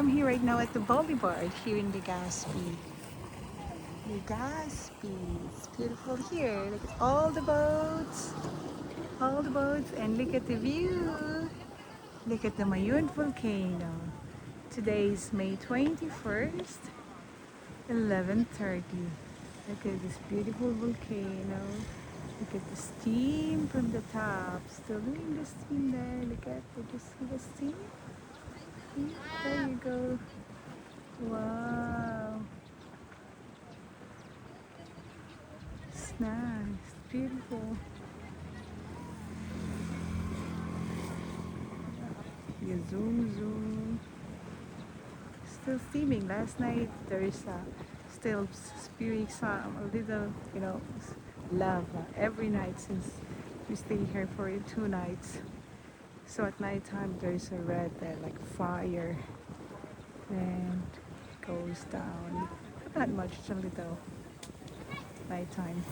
I'm here right now at the boulevard here in Legazpi. Legazpi. It's beautiful here. Look at all the boats, and look at the view. Look at the Mayon Volcano. Today is May 21st, 11:30. Look at this beautiful volcano. Look at the steam from the top. Still doing the steam there. Look at, did you see the steam? See? There you go. Wow. It's nice. Beautiful. You zoom. Still steaming. Last night there's still spewing some a little, lava every night since we stay here for 2 nights. So at night time there's a red there like fire, and it goes down. Not much, it's a little nighttime.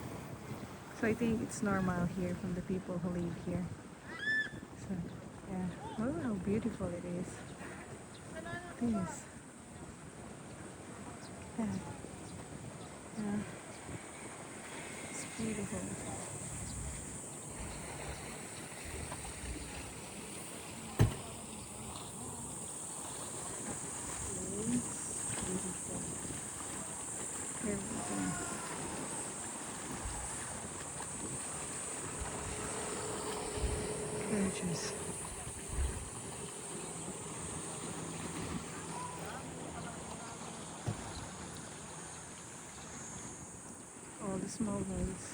So I think it's normal here from the people who live here. So yeah, oh how beautiful it is. This, yeah, yeah, it's beautiful. It's beautiful. Everything. Gorgeous. All the small roads.